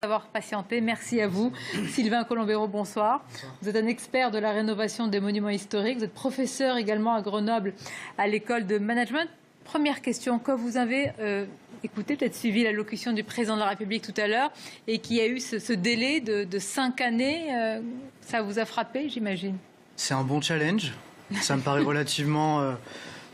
D'avoir patienté. Merci à vous. Sylvain Colombero, bonsoir. Vous êtes un expert de la rénovation des monuments historiques. Vous êtes professeur également à Grenoble à l'école de management. Première question, quand vous avez écouté, peut-être suivi l'allocution du président de la République tout à l'heure et qu'il y a eu ce délai de 5 années, ça vous a frappé, j'imagine? C'est un bon challenge. Ça me paraît relativement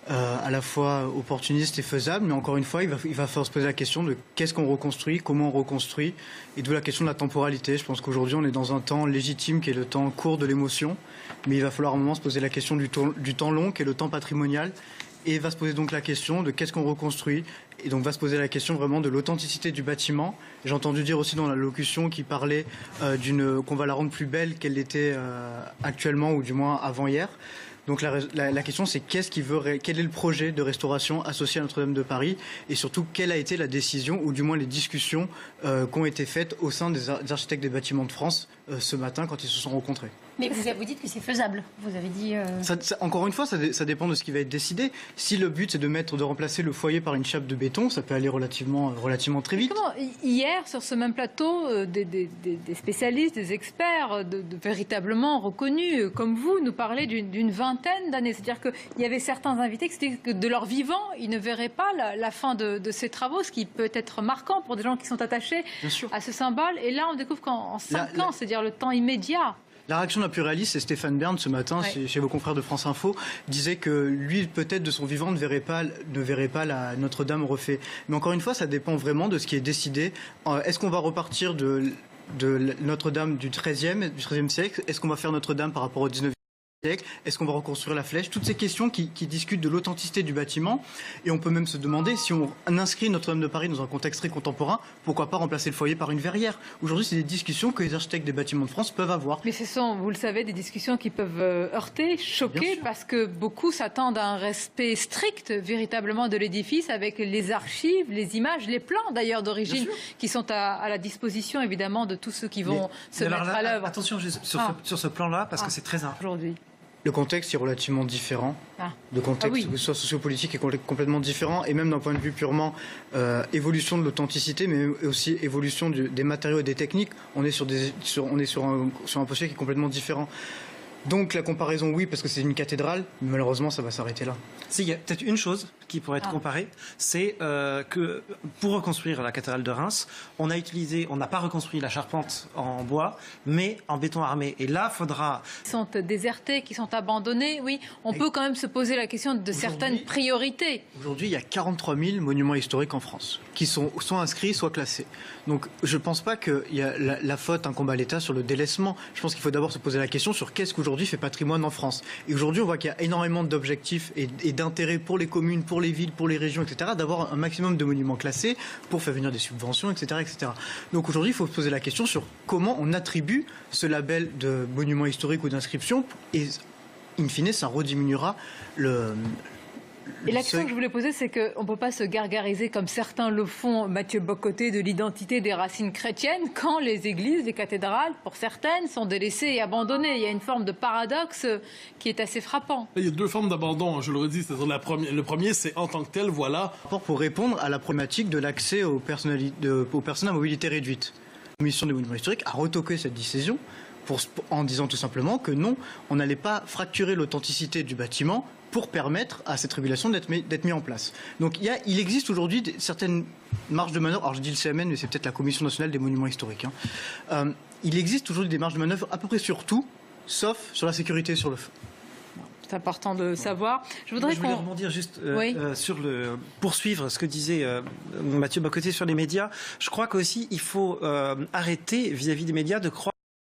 à la fois opportuniste et faisable, mais encore une fois, il va falloir se poser la question de qu'est-ce qu'on reconstruit, comment on reconstruit, et d'où la question de la temporalité. Je pense qu'aujourd'hui, on est dans un temps légitime qui est le temps court de l'émotion, mais il va falloir à un moment se poser la question du temps long, qui est le temps patrimonial, et va se poser donc la question de qu'est-ce qu'on reconstruit, et donc va se poser la question vraiment de l'authenticité du bâtiment. J'ai entendu dire aussi dans l'allocution qui parlait qu'on va la rendre plus belle qu'elle l'était actuellement, ou du moins avant hier. Donc la question, c'est quel est le projet de restauration associé à Notre-Dame de Paris, et surtout quelle a été la décision, ou du moins les discussions qui ont été faites au sein des architectes des bâtiments de France ce matin quand ils se sont rencontrés. Mais vous dites que c'est faisable. Vous avez dit. Encore une fois, ça dépend de ce qui va être décidé. Si le but c'est de remplacer le foyer par une chape de béton, ça peut aller relativement très vite. Hier, sur ce même plateau, des spécialistes, des experts, véritablement reconnus comme vous, nous parlaient d'une vingtaine d'années. C'est-à-dire qu'il y avait certains invités qui disaient que de leur vivant, ils ne verraient pas la fin de ces travaux, ce qui peut être marquant pour des gens qui sont attachés à ce symbole. Et là, on découvre qu'en 5 ans, c'est-à-dire le temps immédiat. La réaction la plus réaliste, c'est Stéphane Bern ce matin, chez vos confrères de France Info, disait que lui, peut-être de son vivant, ne verrait pas la Notre-Dame refait. Mais encore une fois, ça dépend vraiment de ce qui est décidé. Est-ce qu'on va repartir de Notre-Dame du XIIIe siècle? Est-ce qu'on va faire Notre-Dame par rapport au XIXe siècle? Est-ce qu'on va reconstruire la flèche? Toutes ces questions qui discutent de l'authenticité du bâtiment. Et on peut même se demander, si on inscrit Notre-Dame de Paris dans un contexte très contemporain, pourquoi pas remplacer le foyer par une verrière? Aujourd'hui, c'est des discussions que les architectes des bâtiments de France peuvent avoir. Mais ce sont, vous le savez, des discussions qui peuvent heurter, choquer, parce que beaucoup s'attendent à un respect strict, véritablement, de l'édifice, avec les archives, les images, les plans, d'ailleurs, d'origine, qui sont à la disposition, évidemment, de tous ceux qui vont se mettre à l'œuvre. Attention sur ce plan-là, parce que c'est très important. Aujourd'hui. Le contexte est relativement différent. Le contexte, que ce soit sociopolitique, est complètement différent. Et même d'un point de vue purement évolution de l'authenticité, mais aussi évolution des matériaux et des techniques, on est sur un postulat qui est complètement différent. Donc la comparaison, oui, parce que c'est une cathédrale, mais malheureusement, ça va s'arrêter là. Il y a peut-être une chose qui pourrait être comparée, c'est que pour reconstruire la cathédrale de Reims, on n'a pas reconstruit la charpente en bois, mais en béton armé. Et là, faudra... Qui sont désertés, qui sont abandonnés, oui. On peut quand même se poser la question de certaines priorités. Aujourd'hui, il y a 43 000 monuments historiques en France, qui sont soit inscrits, soit classés. Donc je ne pense pas qu'il y a la faute incombe à l'État sur le délaissement. Je pense qu'il faut d'abord se poser la question sur qu'est-ce qu'aujourd'hui fait patrimoine en France. Et aujourd'hui, on voit qu'il y a énormément d'objectifs et d'intérêts pour les communes, pour les villes, pour les régions, etc., d'avoir un maximum de monuments classés pour faire venir des subventions, etc., etc. Donc aujourd'hui, il faut se poser la question sur comment on attribue ce label de monument historique ou d'inscription, et in fine, ça rediminuera Et la question que je voulais poser, c'est qu'on ne peut pas se gargariser, comme certains le font, Mathieu Bock-Côté, de l'identité des racines chrétiennes, quand les églises, les cathédrales, pour certaines, sont délaissées et abandonnées. Il y a une forme de paradoxe qui est assez frappant. Il y a deux formes d'abandon, je le redis. C'est-à-dire le premier, c'est en tant que tel, voilà. Pour répondre à la problématique de l'accès aux personnes à mobilité réduite. La Commission des monuments historiques a retoqué cette décision en disant tout simplement que non, on n'allait pas fracturer l'authenticité du bâtiment pour permettre à cette régulation d'être mis en place. Donc il existe aujourd'hui certaines marges de manœuvre, alors je dis le CMN, mais c'est peut-être la Commission nationale des monuments historiques. Il existe aujourd'hui des marges de manœuvre à peu près sur tout, sauf sur la sécurité et sur le feu. C'est important de savoir. Je voulais rebondir juste poursuivre ce que disait Mathieu Bock-Côté sur les médias. Je crois qu'aussi il faut arrêter vis-à-vis des médias de croire